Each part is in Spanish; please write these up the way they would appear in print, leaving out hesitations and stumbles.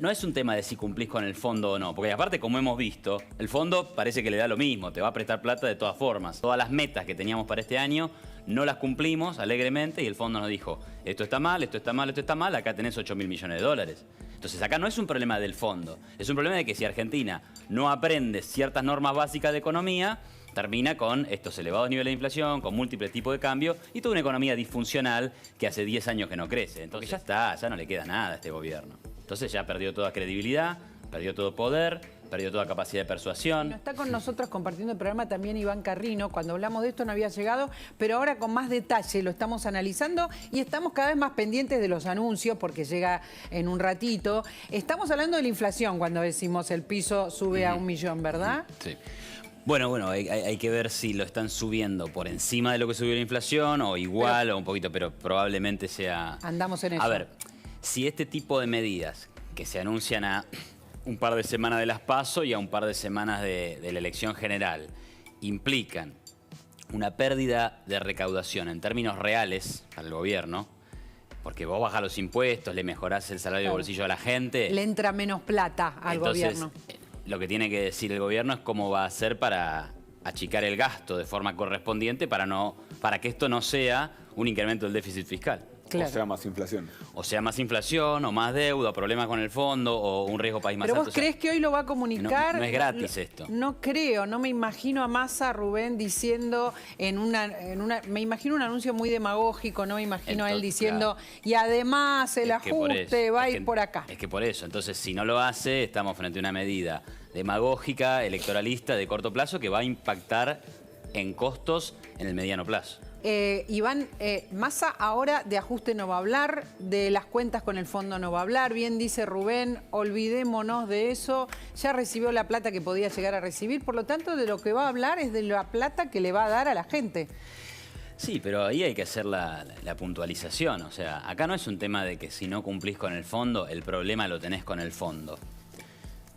no es un tema de si cumplís con el fondo o no, porque aparte, como hemos visto, el fondo parece que le da lo mismo, te va a prestar plata de todas formas. Todas las metas que teníamos para este año no las cumplimos alegremente y el fondo nos dijo, esto está mal, esto está mal, esto está mal, acá tenés 8.000 millones de dólares. Entonces acá no es un problema del fondo, es un problema de que si Argentina no aprende ciertas normas básicas de economía, termina con estos elevados niveles de inflación, con múltiples tipos de cambio y toda una economía disfuncional que hace 10 años que no crece. Entonces ya está, ya no le queda nada a este gobierno. Entonces ya perdió toda credibilidad, perdió todo poder, perdió toda capacidad de persuasión. No está con nosotros compartiendo el programa también Iván Carrino. Cuando hablamos de esto no había llegado, pero ahora con más detalle lo estamos analizando y estamos cada vez más pendientes de los anuncios porque llega en un ratito. Estamos hablando de la inflación cuando decimos el piso sube a 1 millón, ¿verdad? Sí. Bueno, hay que ver si lo están subiendo por encima de lo que subió la inflación o igual o un poquito, pero probablemente sea... Andamos en eso. A ver, si este tipo de medidas que se anuncian a un par de semanas de las PASO y a un par de semanas de la elección general implican una pérdida de recaudación en términos reales para el gobierno, porque vos bajás los impuestos, le mejorás el salario de bolsillo a la gente... Le entra menos plata al gobierno. Lo que tiene que decir el gobierno es cómo va a hacer para achicar el gasto de forma correspondiente para que esto no sea un incremento del déficit fiscal. Claro. O sea, más inflación. O sea, más inflación, o más deuda, o problemas con el fondo, o un riesgo país más ¿Pero alto. vos crees que hoy lo va a comunicar? No es gratis esto. No creo, no me imagino a Massa, Rubén, diciendo me imagino un anuncio muy demagógico, no me imagino a él diciendo, claro, y además el ajuste va a ir por acá. Es que por eso, entonces si no lo hace, estamos frente a una medida demagógica, electoralista, de corto plazo, que va a impactar en costos en el mediano plazo. Iván, Massa ahora de ajuste no va a hablar, de las cuentas con el fondo no va a hablar, bien dice Rubén, olvidémonos de eso, ya recibió la plata que podía llegar a recibir, por lo tanto de lo que va a hablar es de la plata que le va a dar a la gente. Sí, pero ahí hay que hacer la puntualización, o sea, acá no es un tema de que si no cumplís con el fondo, el problema lo tenés con el fondo.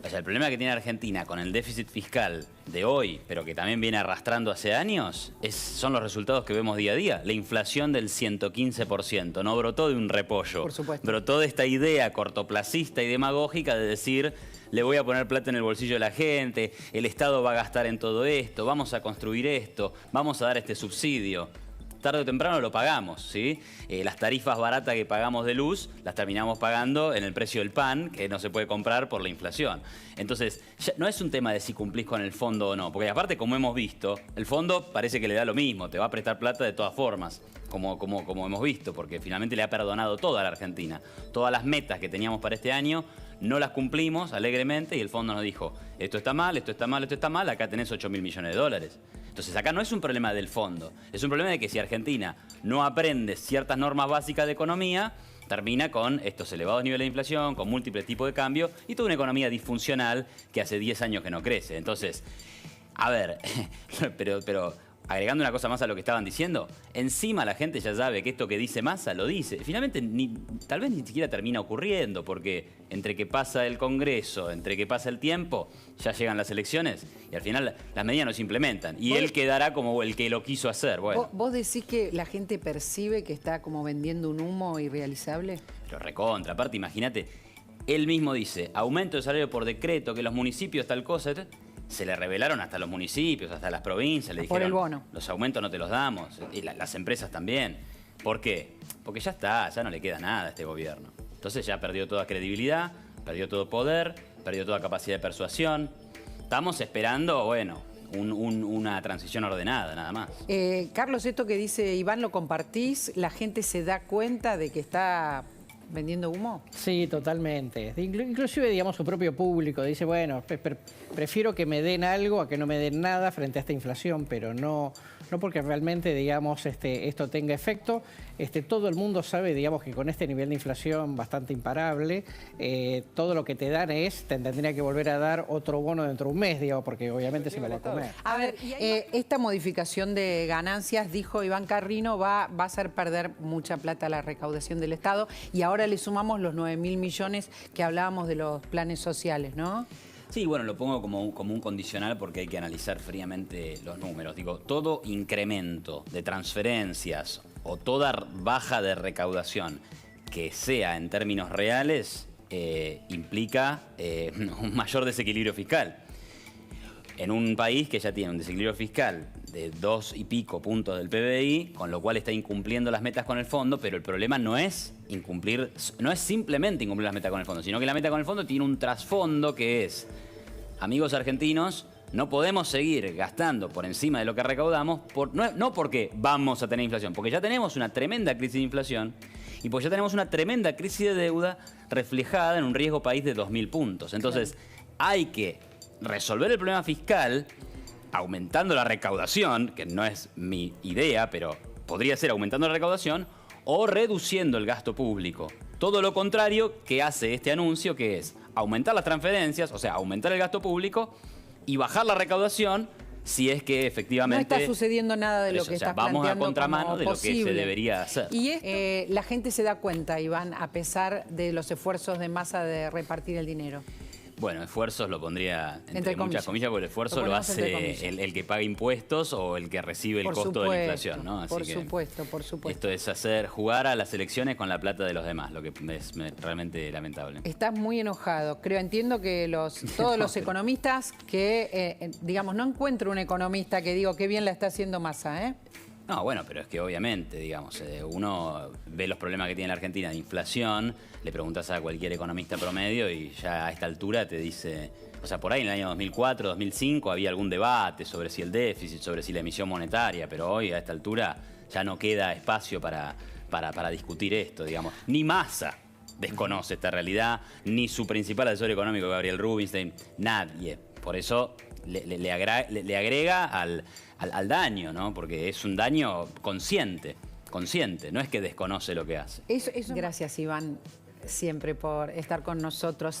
O sea, el problema que tiene Argentina con el déficit fiscal de hoy, pero que también viene arrastrando hace años, son los resultados que vemos día a día. La inflación del 115%, no brotó de un repollo. Por supuesto. Brotó de esta idea cortoplacista y demagógica de decir, le voy a poner plata en el bolsillo de la gente, el Estado va a gastar en todo esto, vamos a construir esto, vamos a dar este subsidio. Tarde o temprano lo pagamos, ¿sí? Las tarifas baratas que pagamos de luz las terminamos pagando en el precio del pan, que no se puede comprar por la inflación. Entonces, ya no es un tema de si cumplís con el fondo o no, porque aparte, como hemos visto, el fondo parece que le da lo mismo, te va a prestar plata de todas formas, como hemos visto, porque finalmente le ha perdonado todo a la Argentina. Todas las metas que teníamos para este año no las cumplimos alegremente y el fondo nos dijo, esto está mal, esto está mal, esto está mal, acá tenés 8.000 millones de dólares. Entonces acá no es un problema del fondo, es un problema de que si Argentina no aprende ciertas normas básicas de economía, termina con estos elevados niveles de inflación, con múltiples tipos de cambio y toda una economía disfuncional que hace 10 años que no crece. Entonces, a ver, pero agregando una cosa más a lo que estaban diciendo, encima la gente ya sabe que esto que dice Massa lo dice. Finalmente, tal vez ni siquiera termina ocurriendo, porque entre que pasa el Congreso, entre que pasa el tiempo, ya llegan las elecciones y al final las medidas no se implementan. Y él quedará como el que lo quiso hacer. Bueno. ¿Vos decís que la gente percibe que está como vendiendo un humo irrealizable? Pero recontra, aparte imagínate, él mismo dice, aumento de salario por decreto, que los municipios tal cosa... Se le revelaron hasta los municipios, hasta las provincias, le dijeron, por el bono, los aumentos no te los damos, y las empresas también. ¿Por qué? Porque ya está, ya no le queda nada a este gobierno. Entonces ya perdió toda credibilidad, perdió todo poder, perdió toda capacidad de persuasión. Estamos esperando, bueno, una transición ordenada, nada más. Carlos, esto que dice Iván, ¿lo compartís? ¿La gente se da cuenta de que está vendiendo humo? Sí, totalmente. Inclusive, digamos, su propio público dice, bueno, prefiero que me den algo a que no me den nada frente a esta inflación, pero no porque realmente, digamos, esto tenga efecto. Todo el mundo sabe, digamos, que con este nivel de inflación bastante imparable, todo lo que te dan te tendría que volver a dar otro bono dentro de un mes, digamos, porque obviamente se me lo va a comer. A ver, esta modificación de ganancias, dijo Iván Carrino, va a hacer perder mucha plata a la recaudación del Estado y ahora le sumamos los 9.000 millones que hablábamos de los planes sociales, ¿no? Sí, bueno, lo pongo como un condicional porque hay que analizar fríamente los números. Digo, todo incremento de transferencias o toda baja de recaudación que sea en términos reales implica un mayor desequilibrio fiscal. En un país que ya tiene un desequilibrio fiscal de 2 y pico puntos del PBI, con lo cual está incumpliendo las metas con el fondo, pero el problema no es simplemente incumplir las metas con el fondo, sino que la meta con el fondo tiene un trasfondo que es, amigos argentinos, no podemos seguir gastando por encima de lo que recaudamos, no porque vamos a tener inflación, porque ya tenemos una tremenda crisis de inflación y porque ya tenemos una tremenda crisis de deuda reflejada en un riesgo país de 2.000 puntos. Entonces, hay que resolver el problema fiscal aumentando la recaudación, que no es mi idea, pero podría ser aumentando la recaudación, o reduciendo el gasto público. Todo lo contrario que hace este anuncio, que es aumentar las transferencias, o sea, aumentar el gasto público y bajar la recaudación si es que efectivamente... No está sucediendo nada de lo que estás planteando. Vamos a contramano como de lo que se posible. debería hacer. Y la gente se da cuenta, Iván, a pesar de los esfuerzos de Massa de repartir el dinero. Bueno, esfuerzos lo pondría entre comillas. muchas comillas, porque el esfuerzo lo hace el que paga impuestos o el que recibe el costo de la inflación, ¿no? Así por que supuesto. esto es jugar a las elecciones con la plata de los demás, lo que es realmente lamentable. Estás muy enojado. Entiendo que todos los economistas que, digamos, no encuentro un economista que digo qué bien la está haciendo Massa, ¿eh? No, bueno, pero es que obviamente, digamos, uno ve los problemas que tiene la Argentina de inflación, le preguntas a cualquier economista promedio y ya a esta altura te dice... O sea, por ahí en el año 2004, 2005 había algún debate sobre si el déficit, sobre si la emisión monetaria, pero hoy a esta altura ya no queda espacio para discutir esto, digamos. Ni Massa desconoce esta realidad, ni su principal asesor económico, Gabriel Rubinstein, nadie. Por eso le agrega al daño, ¿no? Porque es un daño consciente, no es que desconoce lo que hace. Gracias, Iván, siempre por estar con nosotros.